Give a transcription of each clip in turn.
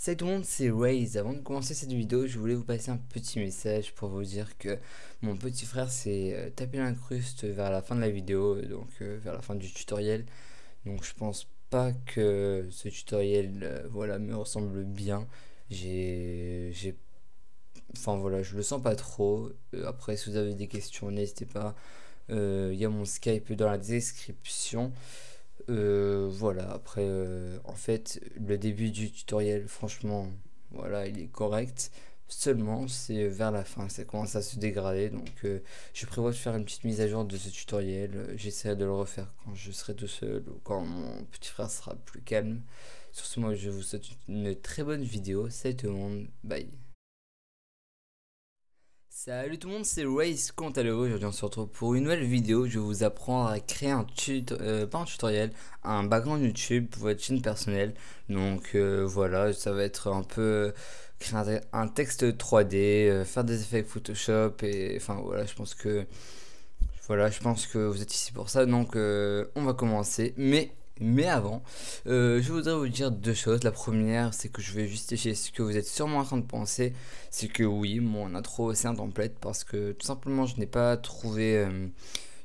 Salut tout le monde, c'est Raze. Avant de commencer cette vidéo, je voulais vous passer un petit message pour vous dire que mon petit frère s'est tapé l'incruste vers la fin de la vidéo, donc vers la fin du tutoriel. Donc je pense pas que ce tutoriel voilà, me ressemble bien. Enfin voilà, je le sens pas trop. Après, si vous avez des questions, n'hésitez pas. Il y a mon Skype dans la description. Voilà, après, en fait, le début du tutoriel, franchement, voilà, il est correct. Seulement, c'est vers la fin, ça commence à se dégrader. Donc, je prévois de faire une petite mise à jour de ce tutoriel. J'essaierai de le refaire quand je serai tout seul ou quand mon petit frère sera plus calme. Sur ce, moi, je vous souhaite une très bonne vidéo. Salut tout le monde, bye. Salut tout le monde, c'est Race, comment allez-vous? Aujourd'hui on se retrouve pour une nouvelle vidéo. Je vais vous apprendre à créer pas un tutoriel, un background YouTube pour votre chaîne personnelle. Donc voilà, ça va être un peu créer un texte 3D, faire des effets avec Photoshop et enfin voilà, je pense que vous êtes ici pour ça. Donc on va commencer, mais avant, je voudrais vous dire deux choses. La première, c'est que je vais justifier ce que vous êtes sûrement en train de penser. C'est que oui, mon intro c'est un template parce que tout simplement je n'ai pas trouvé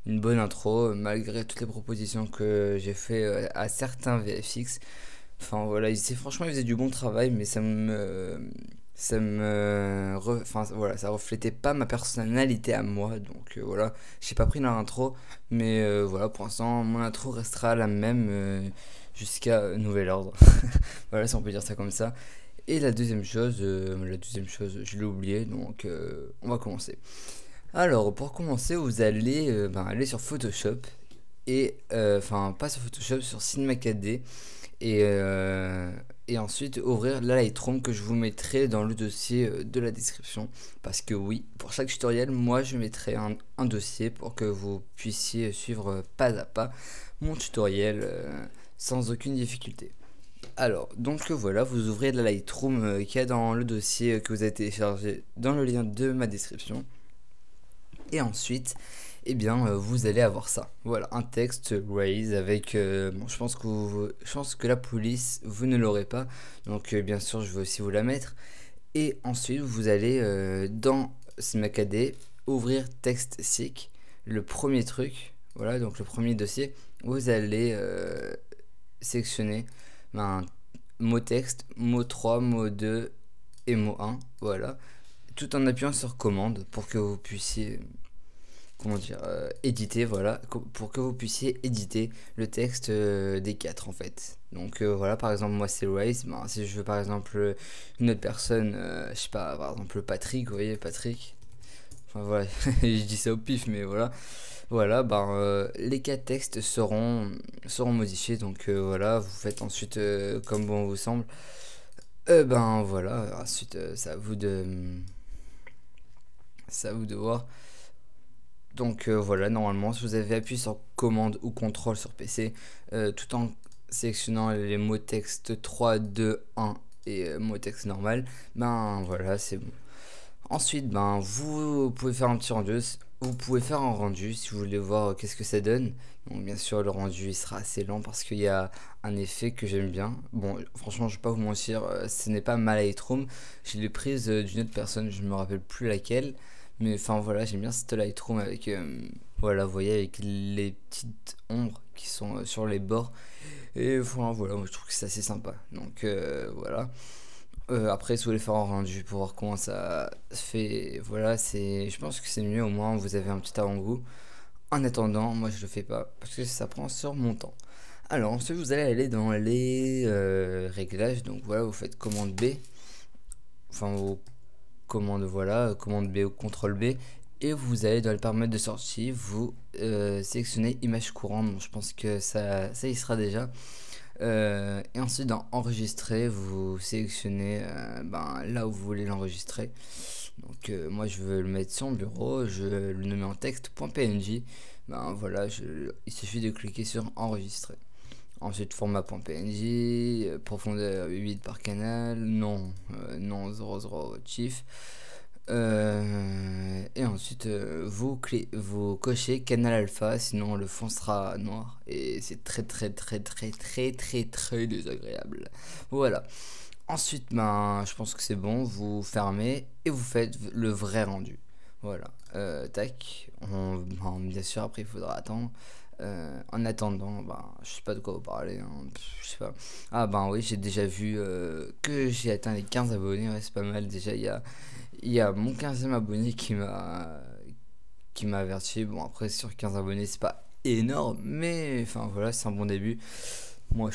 une bonne intro malgré toutes les propositions que j'ai fait à certains VFX. Enfin voilà, franchement ils faisaient du bon travail, mais enfin voilà, ça reflétait pas ma personnalité à moi. Donc voilà, j'ai pas pris leur intro, mais voilà, pour l'instant mon intro restera la même jusqu'à nouvel ordre. Voilà, si on peut dire ça comme ça. Et la deuxième chose, je l'ai oublié, donc on va commencer. Alors, pour commencer, vous allez aller sur Photoshop et enfin pas sur Photoshop, sur Cinema 4D et, et ensuite ouvrir la Lightroom que je vous mettrai dans le dossier de la description. Parce que oui, pour chaque tutoriel, moi je mettrai un dossier pour que vous puissiez suivre pas à pas mon tutoriel sans aucune difficulté. Alors, donc voilà, vous ouvrez la Lightroom qu'il y a dans le dossier que vous avez téléchargé dans le lien de ma description. Et ensuite, eh bien, vous allez avoir ça. Voilà, un texte Raise avec. Bon, je pense que la police, vous ne l'aurez pas. Donc, bien sûr, je vais aussi vous la mettre. Et ensuite, vous allez dans CinemaKD ouvrir texte SICK, le premier truc. Voilà, donc le premier dossier. Vous allez sélectionner ben, mot texte, mot 3, mot 2 et mot 1. Voilà. Tout en appuyant sur commande pour que vous puissiez comment dire, éditer, voilà, pour que vous puissiez éditer le texte des quatre en fait. Donc voilà, par exemple, moi c'est Race, ben, si je veux par exemple une autre personne, je sais pas, par exemple Patrick, vous voyez, Patrick, enfin voilà, je dis ça au pif, mais voilà, voilà, ben les quatre textes seront modifiés, donc voilà, vous faites ensuite comme bon vous semble. Ben voilà, ensuite c'est à vous de voir. Donc voilà, normalement, si vous avez appuyé sur commande ou contrôle sur PC, tout en sélectionnant les mots texte 3, 2, 1 et mots texte normal, ben voilà, c'est bon. Ensuite, ben vous pouvez faire un petit rendu. Vous pouvez faire un rendu si vous voulez voir qu'est-ce que ça donne. Donc bien sûr, le rendu il sera assez lent parce qu'il y a un effet que j'aime bien. Bon, franchement, je vais pas vous mentir, ce n'est pas ma Lightroom. Je l'ai prise d'une autre personne, je me rappelle plus laquelle. Mais enfin voilà, j'aime bien cette Lightroom avec, voilà, vous voyez, avec les petites ombres qui sont sur les bords. Et enfin, voilà, moi je trouve que c'est assez sympa. Donc voilà. Après, si vous voulez faire un rendu pour voir comment ça se fait, voilà, je pense que c'est mieux, au moins vous avez un petit avant-goût. En attendant, moi je le fais pas parce que ça prend sur mon temps. Alors ensuite, vous allez aller dans les réglages. Donc voilà, vous faites commande B. Enfin, vous commande voilà, commande B ou CTRL B et vous allez dans les paramètres de sortie, vous sélectionnez image courante. Donc je pense que ça y sera déjà. Et ensuite dans enregistrer, vous sélectionnez là où vous voulez l'enregistrer. Donc moi je veux le mettre sur mon bureau, je le nommer en texte.png. Ben voilà, il suffit de cliquer sur enregistrer. Ensuite format.png, profondeur 8 par canal, non 00 chiffre. Et ensuite vous cochez canal alpha, sinon le fond sera noir et c'est très désagréable. Voilà. Ensuite, ben, je pense que c'est bon, vous fermez et vous faites le vrai rendu. Voilà, tac, bien sûr, après il faudra attendre. En attendant, ben, je sais pas de quoi vous parler, hein, je sais pas. Ah ben oui, j'ai déjà vu que j'ai atteint les 15 abonnés, ouais, c'est pas mal. Déjà, il y a mon 15e abonné qui m'a averti. Bon, après, sur 15 abonnés, c'est pas énorme, mais enfin voilà, c'est un bon début. Moi,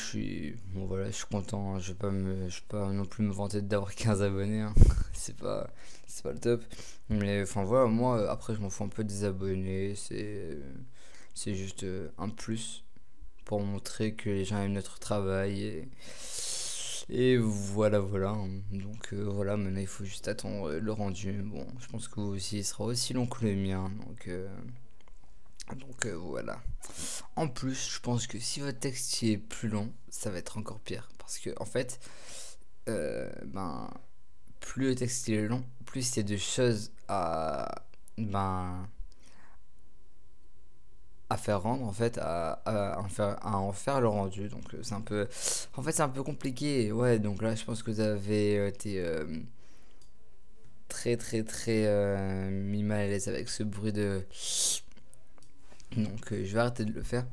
bon, voilà, je suis content, hein. Je vais pas non plus me vanter d'avoir 15 abonnés, hein. C'est pas, c'est pas le top. Mais enfin voilà, moi, après, je m'en fous un peu des abonnés. C'est juste un plus pour montrer que les gens aiment notre travail. Et voilà, voilà, hein. Donc voilà, maintenant il faut juste attendre le rendu. Bon, je pense que vous aussi, il sera aussi long que le mien. Donc voilà. En plus, je pense que si votre texte est plus long, ça va être encore pire. Parce que en fait, ben, plus le texte est long, plus il y a de choses ben, à faire rendre, en fait, à en faire le rendu. Donc c'est un peu, en fait, c'est un peu compliqué. Ouais, donc là, je pense que vous avez été très, très, très mis mal à l'aise avec ce bruit de. Donc je vais arrêter de le faire.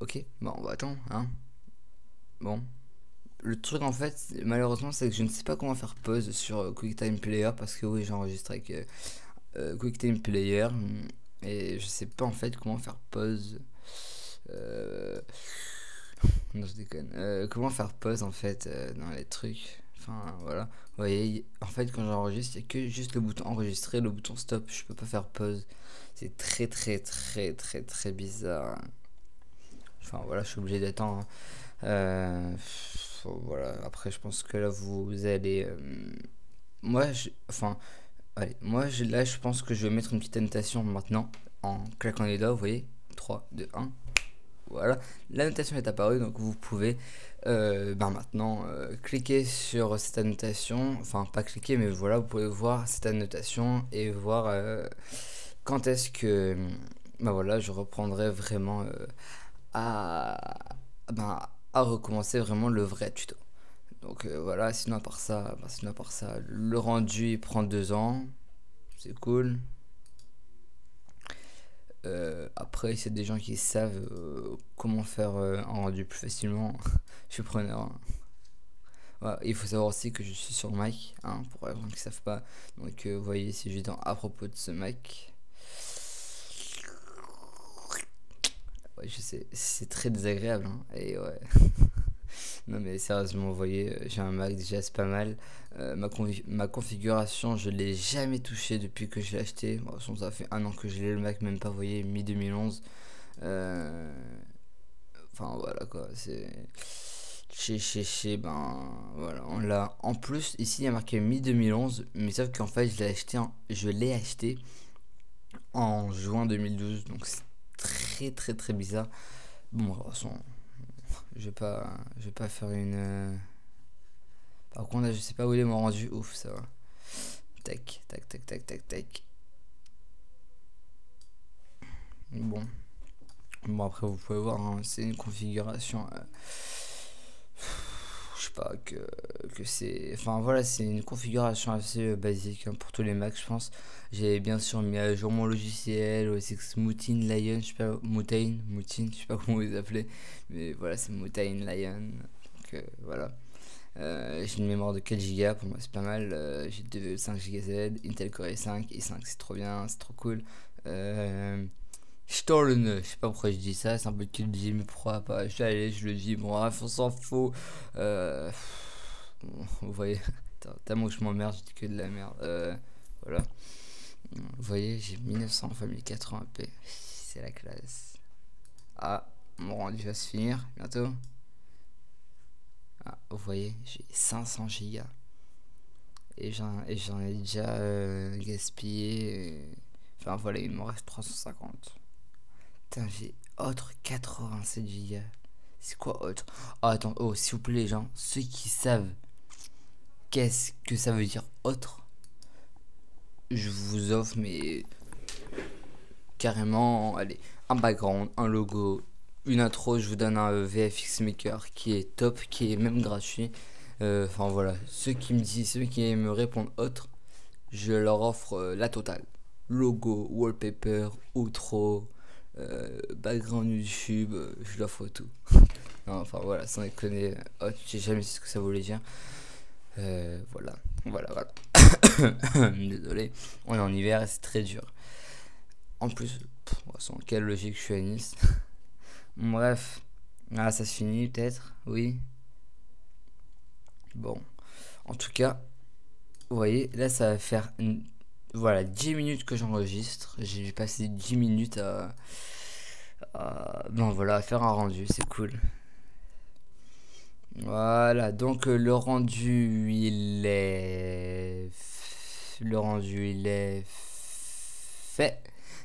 Ok, bon, on va attendre, hein. Bon. Le truc en fait, malheureusement, c'est que je ne sais pas comment faire pause sur QuickTime Player parce que oui, j'enregistre avec QuickTime Player et je sais pas en fait comment faire pause. Euh, non, je déconne. Comment faire pause en fait dans les trucs. Enfin voilà. Vous voyez, en fait, quand j'enregistre, il n'y a que juste le bouton enregistrer, le bouton stop. Je peux pas faire pause. C'est très, très, très, très, très bizarre. Enfin voilà, je suis obligé d'attendre, hein. Voilà, après je pense que là vous allez. Enfin, allez, là je pense que je vais mettre une petite annotation maintenant en claquant les doigts, vous voyez. 3, 2, 1. Voilà, la notation est apparue, donc vous pouvez maintenant cliquer sur cette annotation. Enfin, pas cliquer, mais voilà, vous pouvez voir cette annotation et voir quand est-ce que. Ben voilà, je reprendrai vraiment à, ben, à recommencer vraiment le vrai tuto. Donc voilà, sinon à part ça, le rendu il prend 2 ans, c'est cool. Après, s'il y a des gens qui savent comment faire un rendu plus facilement, je suis preneur, hein. Voilà, il faut savoir aussi que je suis sur Mac, hein, pour les gens qui ne savent pas. Donc vous voyez ici, je suis à propos de ce Mac. Ouais, je sais, c'est très désagréable, hein, et ouais. Non mais sérieusement, vous voyez, j'ai un Mac déjà, c'est pas mal. Ma configuration, je l'ai jamais touché depuis que je l'ai acheté. Bon, ça fait 1 an que je l'ai le Mac, même pas, vous voyez, mi-2011. Euh, Enfin voilà quoi, c'est. Ben voilà, on l'a. En plus, ici il y a marqué mi-2011, mais sauf qu'en fait je l'ai acheté en juin 2012, donc c'est très très très bizarre. Bon, de toute façon, je vais pas faire une. Par contre, là, je sais pas où il est mon rendu. Ouf, ça va. Tac, tac, tac, tac, tac, tac. Bon. Bon, après, vous pouvez voir, hein, c'est une configuration. Je sais pas, que c'est. Enfin, voilà, c'est une configuration assez basique, hein, pour tous les Macs, je pense. J'ai bien sûr mis à jour mon logiciel, OS X Moutin Lion, je sais pas, Moutain, je sais pas comment vous les appelez. Mais voilà, c'est Moutain Lion. Donc voilà. J'ai une mémoire de 4 Go, pour moi c'est pas mal. J'ai 2,5 GZ, Intel Core i5, c'est trop bien, c'est trop cool. Je sais pas pourquoi je dis ça, c'est un peu que le dis, mais pourquoi pas. Je le dis, bon, bref, on s'en fout. Bon, vous voyez, tellement que je m'emmerde, je dis que de la merde. Voilà. Vous voyez, j'ai 1900 x 1080p, c'est la classe. Ah, mon rendu va se finir bientôt. Ah, vous voyez, j'ai 500 Go. Et j'en ai déjà gaspillé. Enfin voilà, il me reste 350. Putain, j'ai autre 87 Go. C'est quoi autre? Oh, attends, oh, s'il vous plaît, les gens, ceux qui savent qu'est-ce que ça veut dire autre, je vous offre, mais carrément, allez, un background, un logo, une intro. Je vous donne un VFX Maker qui est top, qui est même gratuit. Enfin voilà, ceux qui me répondent autre, je leur offre la totale. Logo, wallpaper, outro, background YouTube, je leur offre tout. Non, enfin voilà, sans déconner, j'ai jamais su ce que ça voulait dire. Voilà, voilà. Désolé, on est en hiver et c'est très dur. En plus, sans quelle logique je suis à Nice. Bref, ça se finit peut-être, oui. Bon, en tout cas, vous voyez, là ça va faire voilà, 10 minutes que j'enregistre. J'ai passé 10 minutes ben voilà, à faire un rendu, c'est cool. Voilà, donc le rendu il est fait.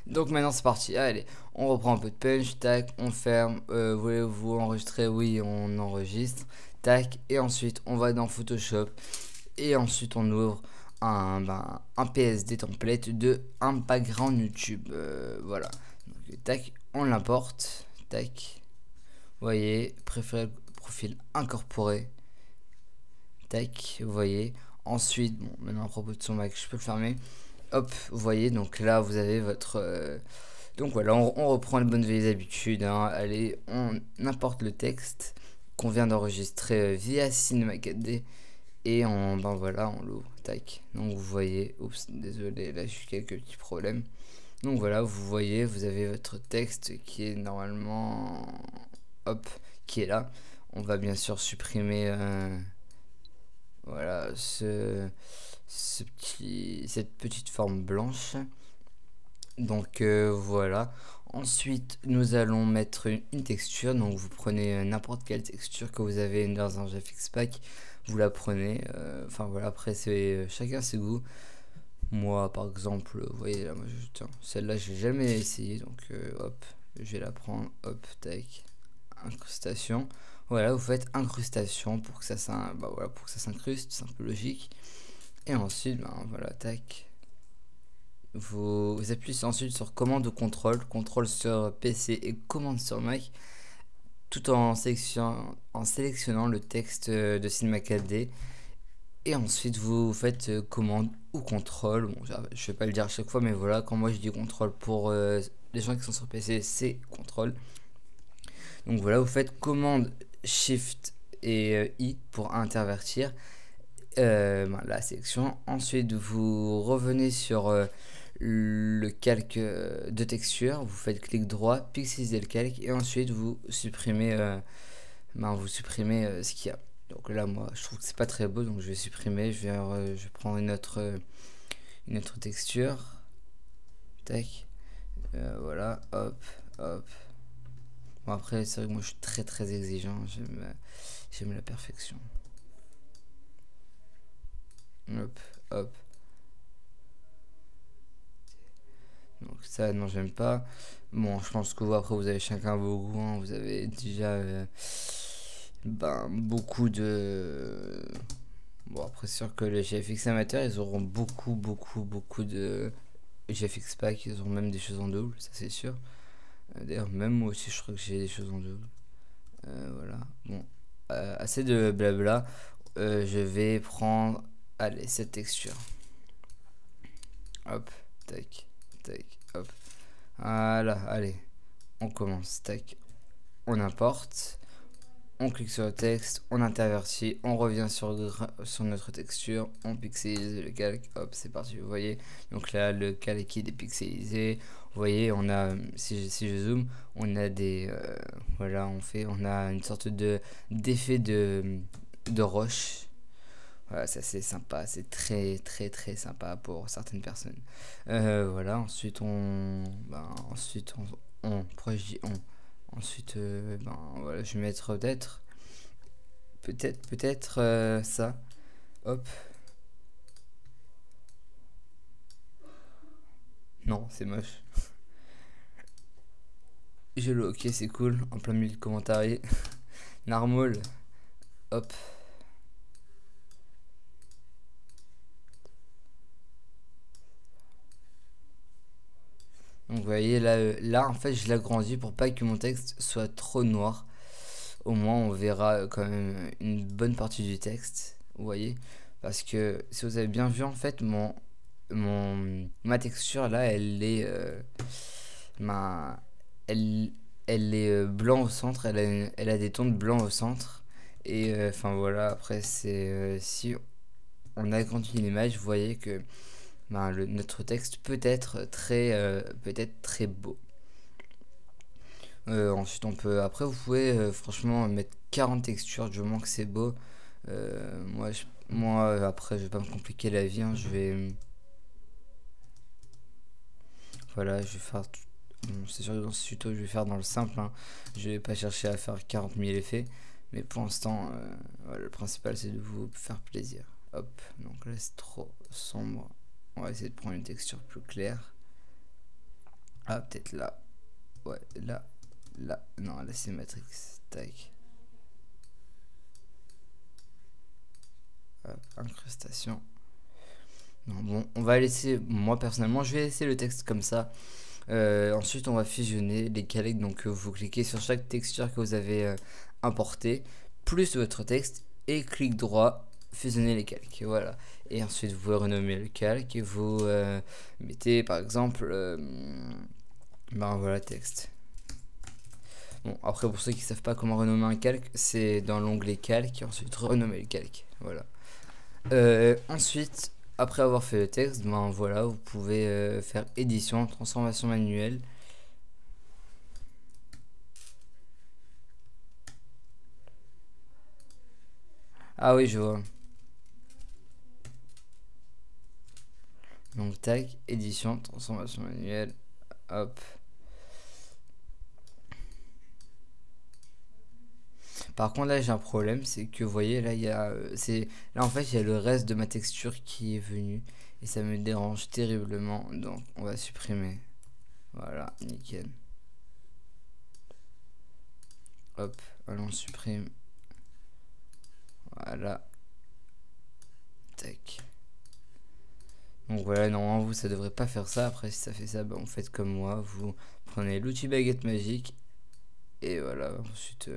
Donc maintenant c'est parti. Allez, on reprend un peu de punch, tac, on ferme. Voulez-vous enregistrer? Oui, on enregistre. Tac, et ensuite on va dans Photoshop et ensuite on ouvre un PSD template de un background YouTube. Voilà. Donc, tac, on l'importe. Tac. Vous voyez, préféré profil incorporé. Tac, vous voyez. Ensuite, bon, maintenant à propos de son Mac, je peux le fermer. Hop, vous voyez, donc là vous avez votre. Donc voilà, on reprend les bonnes vieilles habitudes. Hein. Allez, on importe le texte qu'on vient d'enregistrer via Cinema 4D. Et ben voilà, on l'ouvre. Tac. Donc vous voyez. Oups, désolé, là j'ai eu quelques petits problèmes. Donc voilà, vous voyez, vous avez votre texte qui est normalement. Hop, qui est là. On va bien sûr supprimer. Voilà, cette petite forme blanche. Donc voilà. Ensuite, nous allons mettre une texture. Donc vous prenez n'importe quelle texture que vous avez dans un GFX Pack. Vous la prenez. Enfin voilà, après c'est chacun ses goûts. Moi par exemple, vous voyez là, celle-là j'ai jamais essayé. Donc hop, je vais la prendre. Hop, tac. Incrustation. Voilà, vous faites incrustation pour que ça s'incruste, c'est un peu logique. Et ensuite, voilà, tac. Vous appuyez ensuite sur commande ou contrôle sur PC et commande sur Mac, tout en sélectionnant le texte de Cinema 4D. Et ensuite, vous faites commande ou contrôle. Bon, je vais pas le dire à chaque fois, mais voilà, quand moi je dis contrôle pour les gens qui sont sur PC, c'est contrôle. Donc voilà, vous faites commande Shift et I pour intervertir la sélection. Ensuite, vous revenez sur le calque de texture. Vous faites clic droit, pixeliser le calque et ensuite vous supprimez, ce qu'il y a. Donc là, moi, je trouve que c'est pas très beau, donc je vais supprimer. Je vais prendre une autre texture. Tac. Voilà, hop, hop. Bon, après, c'est vrai que moi je suis très très exigeant, j'aime la perfection. Hop, hop. Donc ça, non, j'aime pas. Bon, je pense que vous, après, vous avez chacun vos goûts, hein. Vous avez déjà beaucoup de... Bon, après, c'est sûr que les GFX amateurs, ils auront beaucoup de GFX Pack, ils auront même des choses en double, ça c'est sûr. D'ailleurs, même moi aussi, je crois que j'ai des choses en double. Voilà. Bon, assez de blabla. Je vais prendre, allez, cette texture. Hop, tac, tac, hop. Voilà, allez. On commence, tac. On importe. On clique sur le texte, on intervertit, on revient sur notre texture, on pixelise le calque, hop, c'est parti, vous voyez. Donc là, le calque est dépixelisé. Vous voyez, on a, si je zoome, on a des, voilà, on a une sorte d'effet de roche. Voilà, ça c'est sympa, c'est très sympa pour certaines personnes. Voilà, ensuite pourquoi je dis on? Ensuite, voilà, je vais mettre peut-être ça. Hop. Non, c'est moche. Ok, c'est cool. En plein milieu de commentaires. Narmol. Hop. Donc vous voyez là en fait je l'agrandis pour pas que mon texte soit trop noir. au moins on verra quand même une bonne partie du texte, vous voyez. Parce que si vous avez bien vu, en fait, ma texture là, ma, elle, elle est blanc au centre, elle a des tons de blanc au centre. Et enfin voilà, après, si on agrandit l'image, vous voyez que notre texte peut être très beau. Ensuite, après, vous pouvez franchement mettre 40 textures du moment que c'est beau. Après, je vais pas me compliquer la vie, hein. Voilà, je vais faire. Bon, c'est sûr que dans ce tuto, je vais faire dans le simple, hein. Je vais pas chercher à faire 40 000 effets. Mais pour l'instant, voilà, le principal, c'est de vous faire plaisir. Hop, donc là, c'est trop sombre. On va essayer de prendre une texture plus claire. Ah, peut-être là. Ouais, là. Là. Non, là, c'est Matrix. Tac. Hop, incrustation. Non, bon, on va laisser. Moi, personnellement, je vais laisser le texte comme ça. Ensuite, on va fusionner les calques. Donc, vous cliquez sur chaque texture que vous avez importé, plus votre texte, et clic droit, fusionner les calques. Voilà. Et ensuite, vous pouvez renommer le calque et vous mettez par exemple, voilà, texte. Bon, après, pour ceux qui ne savent pas comment renommer un calque, c'est dans l'onglet calque et ensuite renommer le calque. Voilà. Ensuite, après avoir fait le texte, voilà, vous pouvez faire édition, transformation manuelle. Ah oui, je vois. Donc tac, édition, transformation manuelle, hop. Par contre là j'ai un problème, c'est que vous voyez là là en fait il y a le reste de ma texture qui est venu et ça me dérange terriblement, donc on va supprimer. Voilà, nickel. Hop, allons on supprime. Voilà. Tac. Donc voilà, normalement vous ça devrait pas faire ça. Après si ça fait ça, vous faites comme moi, vous prenez l'outil baguette magique et voilà, ensuite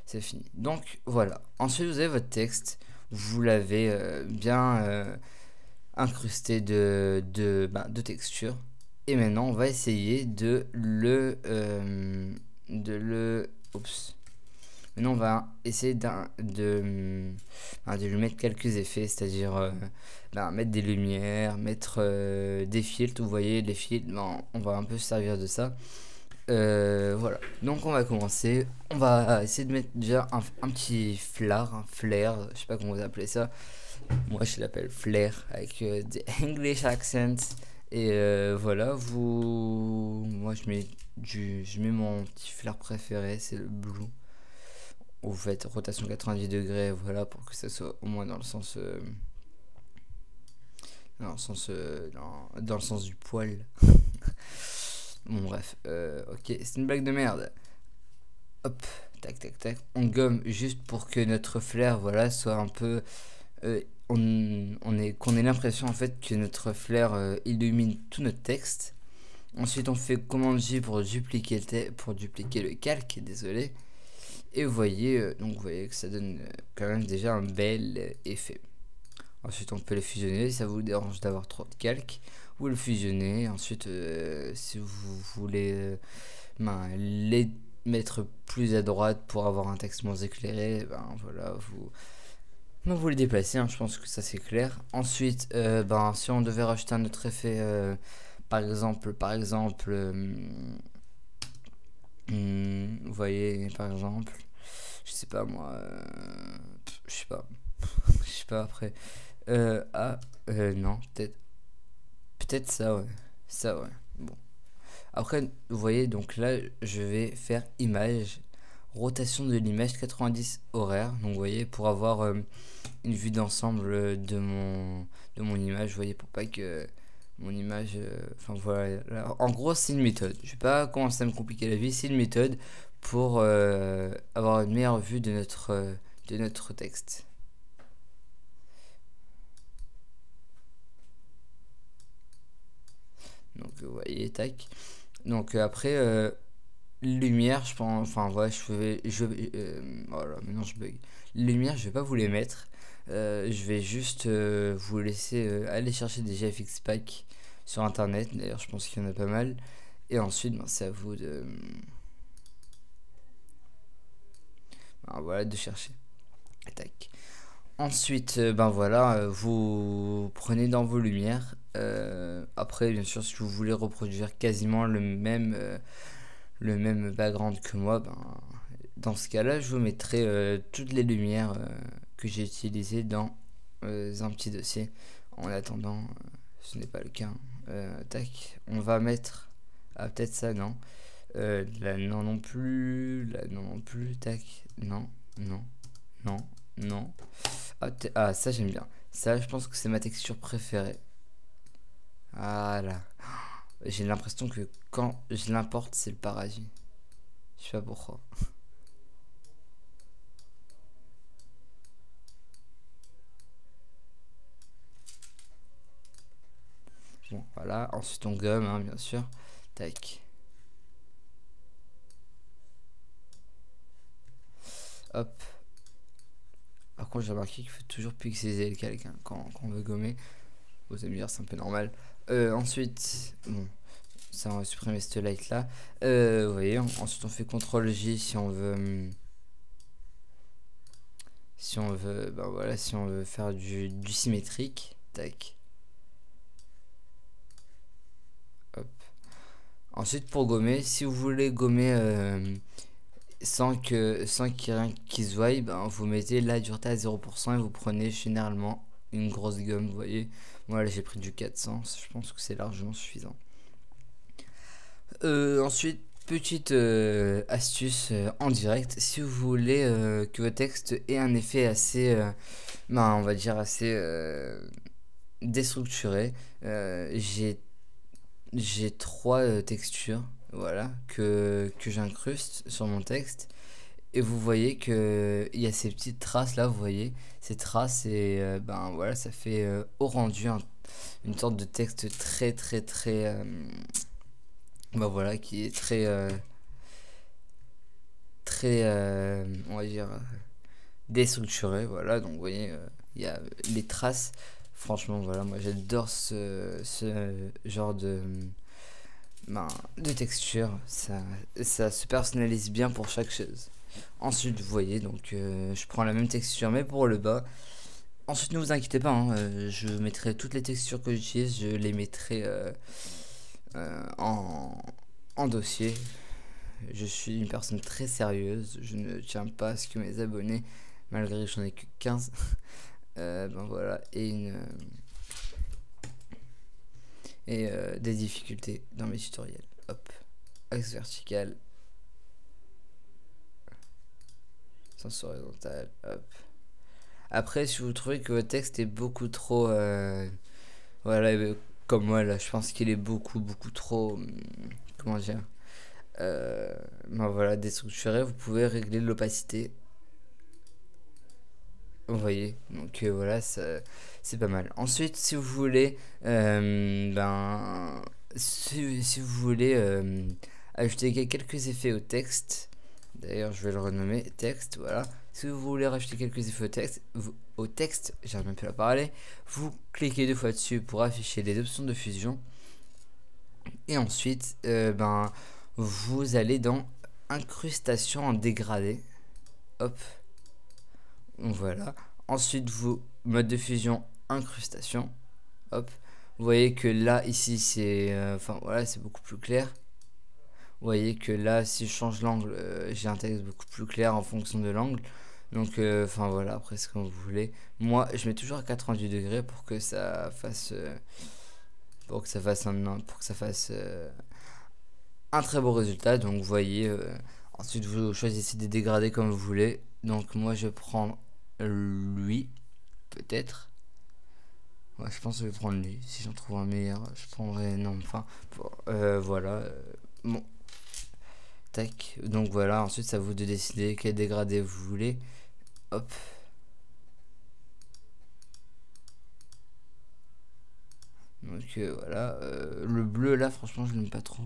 c'est fini. Donc voilà, ensuite vous avez votre texte, vous l'avez bien incrusté de texture. Et maintenant on va essayer oups. Maintenant on va essayer de lui mettre quelques effets, c'est-à-dire mettre des lumières, mettre des filtres. Vous voyez les filtres, on va un peu se servir de ça. Voilà, donc on va commencer. On va essayer de mettre déjà un petit un flair, je sais pas comment vous appelez ça. Moi je l'appelle flair avec des English accents. Et voilà, moi je mets mon petit flair préféré, c'est le blue. Vous faites rotation 90 degrés, voilà, pour que ça soit au moins dans le sens dans le sens du poil. Bon bref, ok, c'est une blague de merde. Hop, tac tac tac. On gomme juste pour que notre flair, voilà, soit un peu qu'on ait l'impression en fait que notre flair illumine tout notre texte. Ensuite on fait commande J pour dupliquer le calque, désolé. Et vous voyez que ça donne quand même déjà un bel effet. Ensuite on peut le fusionner si ça vous dérange d'avoir trop de calque. Vous le fusionnez. Ensuite si vous voulez les mettre plus à droite pour avoir un texte moins éclairé, voilà, vous les déplacez, hein, je pense que ça c'est clair. Ensuite, si on devait rajouter un autre effet, par exemple, vous voyez, par exemple, je sais pas moi, je sais pas, je sais pas après, non, peut-être ça ouais, bon. Après, vous voyez, donc là, je vais faire image, rotation de l'image 90 horaires. Donc, vous voyez, pour avoir une vue d'ensemble de mon image, vous voyez, pour pas que mon image. Enfin, voilà. Là, en gros, c'est une méthode. Je vais pas commencer à me compliquer la vie, c'est une méthode pour avoir une meilleure vue de notre texte. Donc, vous voyez, tac. Donc après, lumière, je pense, enfin ouais, voilà, maintenant je bug. Lumière, je vais pas vous les mettre. Je vais juste vous laisser aller chercher des GFX Pack sur internet. D'ailleurs, je pense qu'il y en a pas mal. Et ensuite, ben, c'est à vous de, ben, voilà, de chercher. Tac. Ensuite, ben voilà, vous prenez dans vos lumières. Après, bien sûr, si vous voulez reproduire quasiment le même background que moi, ben, dans ce cas-là, je vous mettrai toutes les lumières que j'ai utilisées dans un petit dossier. En attendant, ce n'est pas le cas. Tac, on va mettre. Ah, peut-être ça, non. Là, non non plus. Là, non non plus. Tac, non, non, non, non. Ah, ça, j'aime bien. Ça, je pense que c'est ma texture préférée. Voilà. J'ai l'impression que quand je l'importe, c'est le paradis. Je sais pas pourquoi. Bon, voilà. Ensuite, on gomme, hein, bien sûr. Tac. Hop. Par contre, j'ai remarqué qu'il faut toujours pixeliser le calque hein, quand on veut gommer. Vous allez me dire, c'est un peu normal. Ensuite, bon, ça, on va supprimer cette light là. Vous voyez, ensuite, on fait CTRL J si on veut. Si on veut, ben voilà, si on veut faire du symétrique. Tac. Hop. Ensuite, pour gommer, si vous voulez gommer sans qu'il y ait rien qui se voie, ben, vous mettez la dureté à 0% et vous prenez généralement une grosse gomme, vous voyez. Moi là j'ai pris du 400, je pense que c'est largement suffisant. Ensuite, petite astuce en direct, si vous voulez que votre texte ait un effet assez, ben, on va dire assez déstructuré, j'ai trois textures, voilà, que j'incruste sur mon texte. Et vous voyez que il y a ces petites traces là, vous voyez, ces traces et ben voilà, ça fait au rendu une sorte de texte très très très, ben voilà, qui est très très, on va dire déstructuré, voilà. Donc vous voyez, il y a les traces. Franchement, voilà, moi j'adore ce genre ben, de texture. Ça se personnalise bien pour chaque chose. Ensuite, vous voyez, donc je prends la même texture mais pour le bas. Ensuite, ne vous inquiétez pas, hein, je mettrai toutes les textures que j'utilise, je les mettrai en dossier. Je suis une personne très sérieuse, je ne tiens pas à ce que mes abonnés, malgré que j'en ai que 15, ben voilà, des difficultés dans mes tutoriels. Hop, axe vertical, sens horizontal, hop. Après, si vous trouvez que votre texte est beaucoup trop, voilà, comme moi là, je pense qu'il est beaucoup trop, comment dire, ben voilà, déstructuré. Vous pouvez régler l'opacité. Vous voyez, donc voilà, c'est pas mal. Ensuite, si vous voulez, ben, si vous voulez ajouter quelques effets au texte, d'ailleurs, je vais le renommer texte, voilà. Si vous voulez rajouter quelques effets au texte, j'arrive même plus à parler, vous cliquez deux fois dessus pour afficher les options de fusion. Et ensuite, ben, vous allez dans incrustation en dégradé. Hop, voilà. Ensuite, vous, mode de fusion, incrustation. Hop. Vous voyez que là, ici, c'est enfin voilà, c'est beaucoup plus clair. Vous voyez que là, si je change l'angle, j'ai un texte beaucoup plus clair en fonction de l'angle. Donc, enfin voilà, après, c'est comme vous voulez. Moi, je mets toujours à 90 degrés pour que ça fasse, pour que ça fasse un très beau résultat. Donc, vous voyez, ensuite, vous choisissez des dégradés comme vous voulez. Donc, moi, je prends lui, peut-être. Ouais, je pense que je vais prendre lui. Si j'en trouve un meilleur, je prendrai. Non, enfin, voilà. Bon, tac. Donc voilà, ensuite, c'est à vous de décider quel dégradé vous voulez. Hop. Donc voilà. Le bleu, là, franchement, je l'aime pas trop.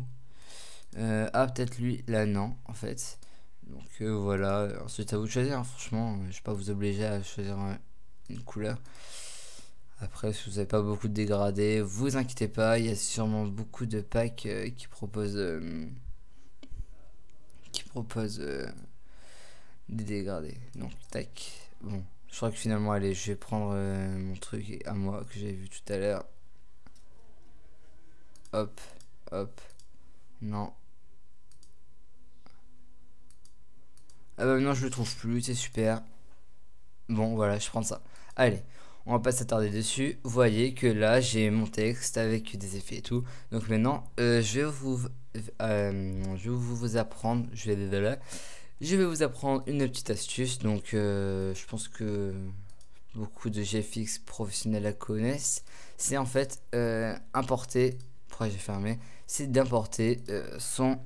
Ah, peut-être lui, là non, en fait. Donc voilà, ensuite à vous de choisir, hein. Franchement, je vais pas vous obliger à choisir une couleur. Après, si vous n'avez pas beaucoup de dégradés, vous inquiétez pas, il y a sûrement beaucoup de packs qui proposent des dégradés. Donc, tac. Bon, je crois que finalement, allez, je vais prendre mon truc à moi que j'ai vu tout à l'heure. Hop, hop. Non. Ah bah non, je le trouve plus, c'est super. Bon, voilà, je prends ça. Allez, on va pas s'attarder dessus. Vous voyez que là, j'ai mon texte avec des effets et tout. Donc maintenant, je vais vous apprendre. Je vais vous apprendre une petite astuce. Donc, je pense que beaucoup de GFX professionnels la connaissent. C'est en fait importer. Pourquoi j'ai fermé? C'est d'importer son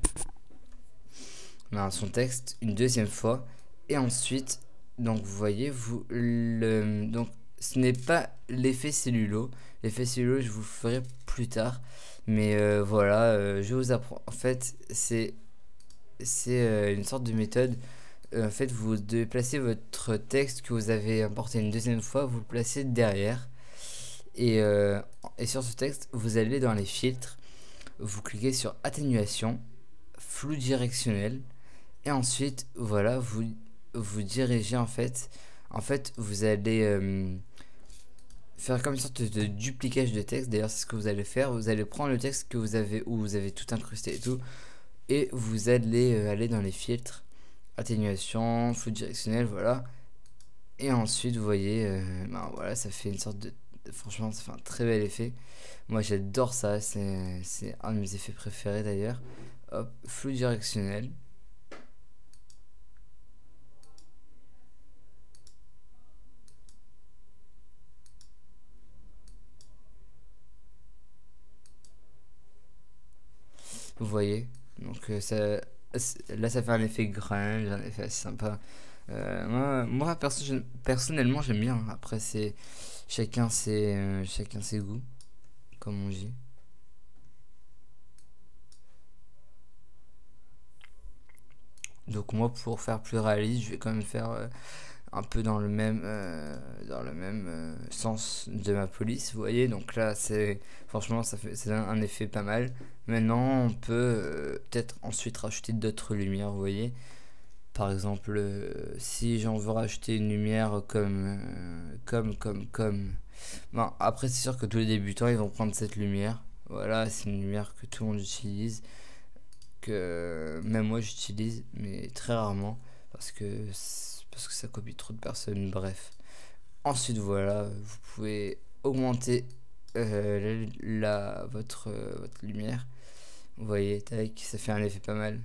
texte une deuxième fois et ensuite donc vous voyez donc ce n'est pas l'effet cellulo je vous le ferai plus tard mais voilà je vous apprends en fait c'est une sorte de méthode. En fait vous devez placer votre texte que vous avez importé une deuxième fois, vous le placez derrière et, euh, et sur ce texte vous allez dans les filtres, vous cliquez sur atténuation, flou directionnel. Et ensuite, voilà, vous dirigez en fait, vous allez faire comme une sorte de duplicage de texte. D'ailleurs, c'est ce que vous allez faire. Vous allez prendre le texte que vous avez, où vous avez tout incrusté et tout, et vous allez aller dans les filtres, atténuation, flou directionnel, voilà. Et ensuite, vous voyez, ben voilà, ça fait une sorte franchement, ça fait un très bel effet. Moi, j'adore ça. C'est un de mes effets préférés d'ailleurs. Hop, flou directionnel. Vous voyez, donc là ça fait un effet grunge, un effet assez sympa. Personnellement j'aime bien. Après c'est chacun ses goûts, comme on dit. Donc moi pour faire plus réaliste, je vais quand même faire un peu dans le même sens de ma police, vous voyez. Donc là c'est franchement c'est un effet pas mal. Maintenant on peut peut-être ensuite rajouter d'autres lumières, vous voyez. Par exemple, si j'en veux rajouter une lumière comme. Bon, après, c'est sûr que tous les débutants ils vont prendre cette lumière. Voilà, c'est une lumière que tout le monde utilise, que même moi j'utilise, mais très rarement, parce que ça copie trop de personnes. Bref. Ensuite, voilà, vous pouvez augmenter votre lumière. Vous voyez, tac, ça fait un effet pas mal.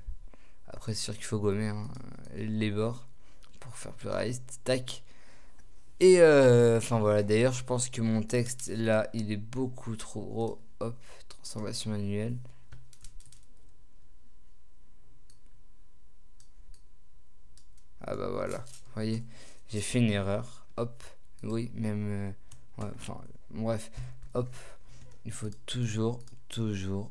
Après, c'est sûr qu'il faut gommer hein, les bords pour faire plus réaliste. Tac. Et enfin voilà, d'ailleurs, je pense que mon texte là, il est beaucoup trop gros. Hop, transformation manuelle. Ah bah voilà, vous voyez, j'ai fait une erreur. Hop, oui, même. Ouais, enfin, bref, hop, il faut toujours. Toujours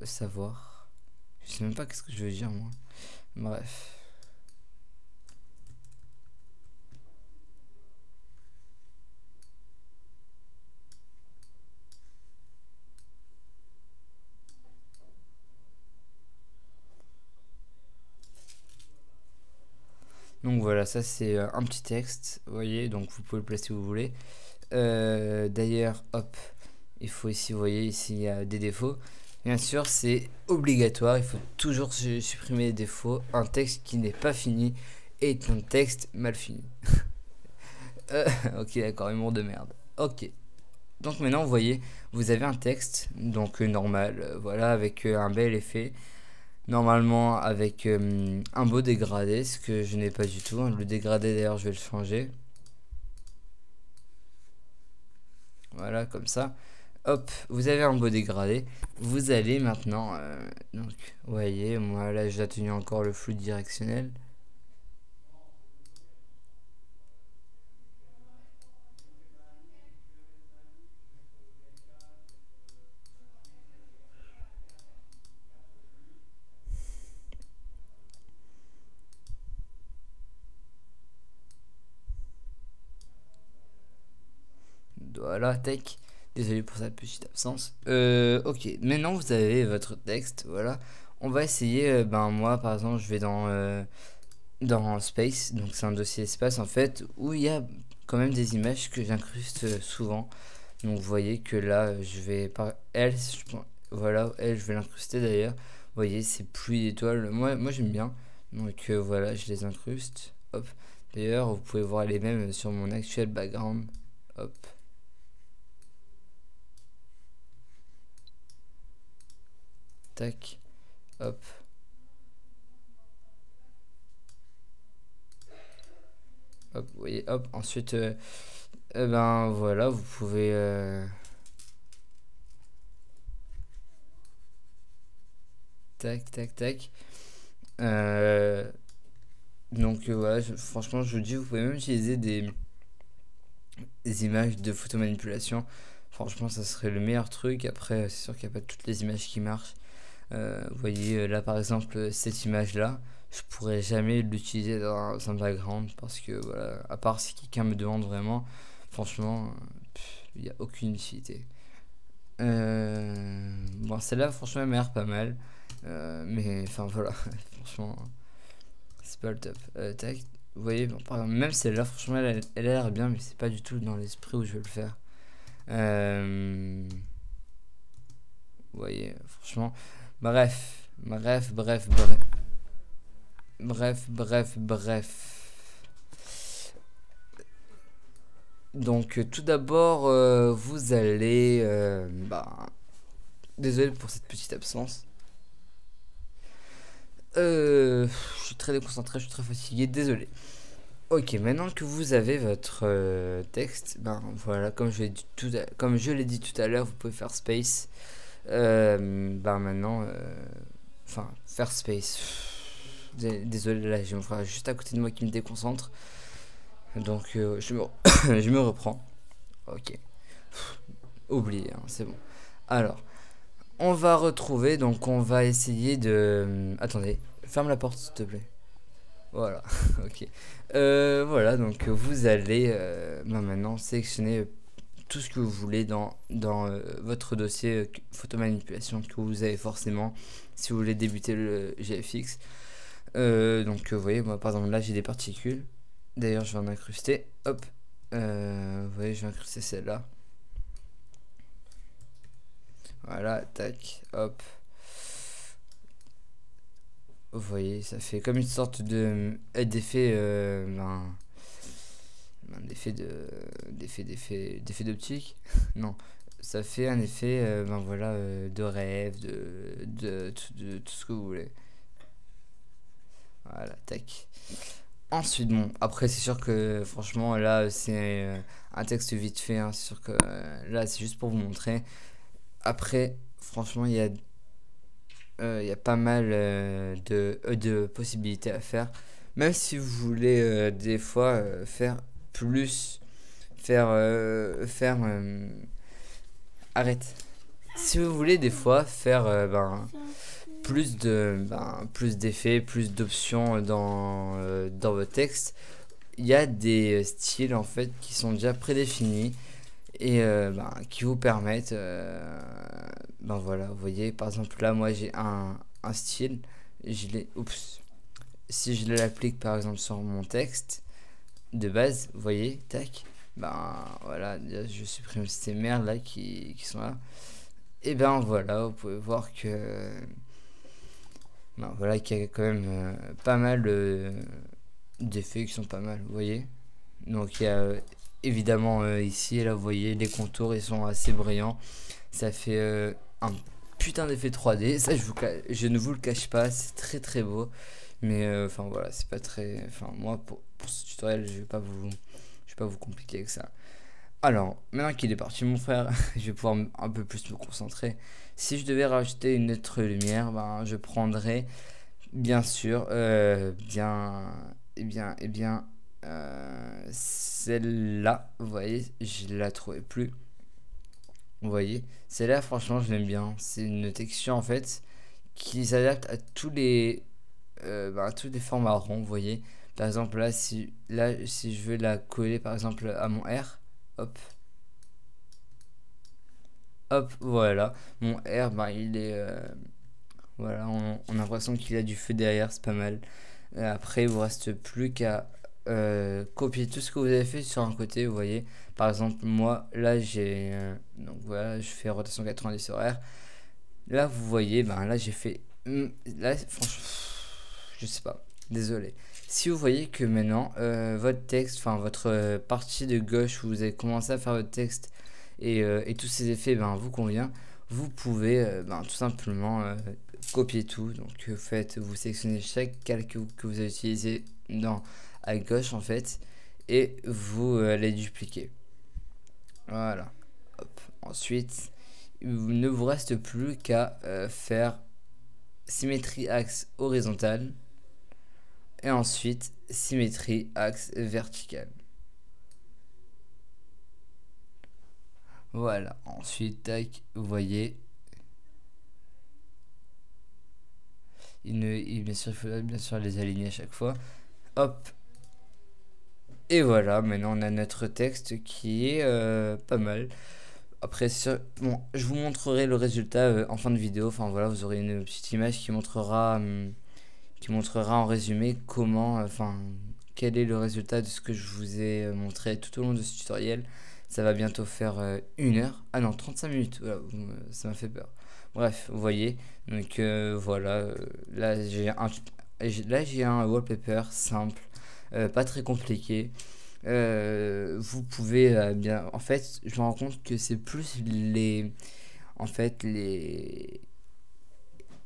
savoir. Je sais même pas qu'est-ce que je veux dire moi. Bref. Donc voilà, ça c'est un petit texte, vous voyez, donc vous pouvez le placer où vous voulez. D'ailleurs, hop, il faut ici, vous voyez, ici il y a des défauts. Bien sûr, c'est obligatoire, il faut toujours supprimer les défauts. Un texte qui n'est pas fini est un texte mal fini. Ok, d'accord, humour de merde. Ok. Donc maintenant, vous voyez, vous avez un texte, donc normal, voilà, avec un bel effet. Normalement, avec un beau dégradé, ce que je n'ai pas du tout, hein. Le dégradé, d'ailleurs, je vais le changer. Voilà, comme ça. Hop, vous avez un beau dégradé. Vous allez maintenant, donc, vous voyez, moi là, j'ai tenu encore le flou directionnel. Voilà, tech. Désolé pour sa petite absence. Ok, maintenant vous avez votre texte, voilà. On va essayer, ben moi par exemple je vais dans Space, donc c'est un dossier espace en fait, où il y a quand même des images que j'incruste souvent. Donc vous voyez que là je vais par elle, voilà, elle je vais l'incruster d'ailleurs. Vous voyez c'est pluie d'étoiles, moi j'aime bien. Donc voilà, je les incruste. Hop. D'ailleurs vous pouvez voir les mêmes sur mon actuel background. Hop. Tac. Hop. Hop, vous voyez, hop. Ensuite, eh ben voilà, vous pouvez tac, tac, tac. Donc voilà, franchement, je vous dis, vous pouvez même utiliser des images de photomanipulation. Franchement, ça serait le meilleur truc. Après, c'est sûr qu'il n'y a pas toutes les images qui marchent. Vous voyez, là par exemple, cette image-là, je pourrais jamais l'utiliser dans un background parce que voilà, à part si quelqu'un me demande vraiment, franchement, il n'y a aucune utilité. Bon, celle-là, franchement, elle m'a l'air pas mal. Mais enfin voilà, franchement, c'est pas le top. Tac, vous voyez, bon, par exemple, même celle-là, franchement, elle a l'air bien, mais c'est pas du tout dans l'esprit où je veux le faire. Vous voyez, franchement, bref, bref, bref, bref, bref, bref, bref. Donc, tout d'abord, vous allez, désolé pour cette petite absence. Je suis très déconcentré, je suis très fatigué, désolé. Ok, maintenant que vous avez votre texte, ben voilà, comme je l'ai dit tout à l'heure, vous pouvez faire space. Ben maintenant, enfin, faire space. Désolé, là, j'ai mon frère juste à côté de moi qui me déconcentre. Donc, je me reprends. Ok. Oublié, hein, c'est bon. Alors, on va retrouver, donc on va essayer de... Attendez, ferme la porte s'il te plaît. Voilà, ok. Voilà, donc vous allez maintenant sélectionner tout ce que vous voulez dans votre dossier photomanipulation que vous avez forcément si vous voulez débuter le GFX. Donc vous voyez, moi par exemple là j'ai des particules. D'ailleurs je vais en incruster. Hop. Vous voyez, je vais incruster celle-là. Voilà, tac, hop. Vous voyez, ça fait comme une sorte d'effet, d'effet d'optique. Non, ça fait un effet, voilà, de rêve, de tout ce que vous voulez. Voilà, tac. Ensuite, bon, après, c'est sûr que franchement, là, c'est un texte vite fait. Hein, c'est sûr que là, c'est juste pour vous montrer. Après, franchement, il y a pas mal de possibilités à faire. Même si vous voulez des fois faire plus, faire, arrête. Si vous voulez des fois faire plus d'effets, plus d'options dans votre texte, il y a des styles en fait qui sont déjà prédéfinis et qui vous permettent voilà, vous voyez par exemple là moi j'ai un style, si je l'applique par exemple sur mon texte de base, vous voyez, tac, voilà, je supprime ces merdes là qui sont là, et voilà, vous pouvez voir que voilà, qu'il y a quand même pas mal d'effets qui sont pas mal, vous voyez. Donc il y a évidemment ici et là, vous voyez, les contours ils sont assez brillants. Ça fait un putain d'effet 3D. Ça, je ne vous le cache pas, c'est très très beau. Mais enfin voilà, c'est pas très. Enfin, moi pour ce tutoriel, je vais pas vous compliquer avec ça. Alors, maintenant qu'il est parti, mon frère, je vais pouvoir un peu plus me concentrer. Si je devais rajouter une autre lumière, je prendrais bien sûr celle-là. Vous voyez, je la trouvais plus. Vous voyez, celle-là, franchement, je l'aime bien. C'est une texture en fait qui s'adapte à tous les formats ronds. Vous voyez, par exemple, là, si je veux la coller par exemple à mon R, hop. Hop, voilà. Mon R, ben, il est. Voilà, on a l'impression qu'il a du feu derrière, c'est pas mal. Après, il vous reste plus qu'à copier tout ce que vous avez fait sur un côté, vous voyez. Par exemple, moi, là, j'ai. Donc voilà, je fais rotation 90 horaire. Là, vous voyez, ben là, j'ai fait. Là, franchement, je sais pas. Désolé. Si vous voyez que maintenant, votre texte, enfin, votre partie de gauche où vous avez commencé à faire votre texte et tous ces effets, ben, vous convient, vous pouvez ben, tout simplement copier tout. Donc, vous sélectionnez chaque calque que vous avez utilisé à gauche, en fait, et vous les dupliquez. Voilà. Hop. Ensuite, il ne vous reste plus qu'à faire symétrie axe horizontal et ensuite symétrie axe vertical. Voilà. Ensuite, tac, vous voyez. Bien sûr, il faut bien sûr les aligner à chaque fois. Hop. Et voilà, maintenant on a notre texte qui est pas mal. Après, bon, je vous montrerai le résultat en fin de vidéo. Enfin voilà, vous aurez une petite image qui montrera en résumé comment, enfin, quel est le résultat de ce que je vous ai montré tout au long de ce tutoriel. Ça va bientôt faire 1 heure. Ah non, 35 minutes. Voilà, ça m'a fait peur. Bref, vous voyez. Donc voilà, là j'ai un wallpaper simple, pas très compliqué. Vous pouvez bien. En fait, je me rends compte que c'est plus les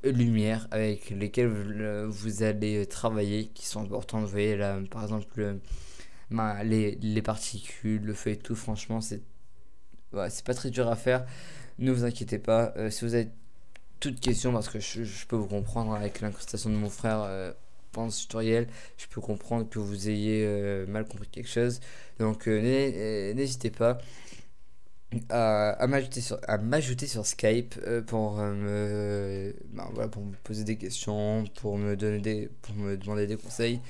lumières avec lesquelles vous allez travailler qui sont importantes. Vous voyez là, par exemple, les particules, le feu et tout. Franchement, c'est pas très dur à faire. Ne vous inquiétez pas. Si vous avez toute question, parce que je peux vous comprendre avec l'incrustation de mon frère pendant ce tutoriel, je peux comprendre que vous ayez mal compris quelque chose. Donc n'hésitez pas à m'ajouter sur Skype pour me poser des questions, pour me demander des conseils.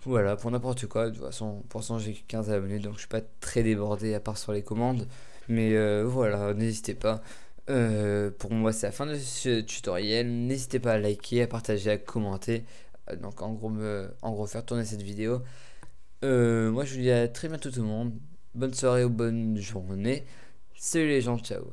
Voilà, pour n'importe quoi. De toute façon, pour l'instant, j'ai 15 abonnés, donc je suis pas très débordé à part sur les commandes. Mais voilà, n'hésitez pas. Pour moi, c'est la fin de ce tutoriel. N'hésitez pas à liker, à partager, à commenter. Donc, en gros, faire tourner cette vidéo. Moi, je vous dis à très bientôt tout le monde. Bonne soirée ou bonne journée. Salut les gens, ciao.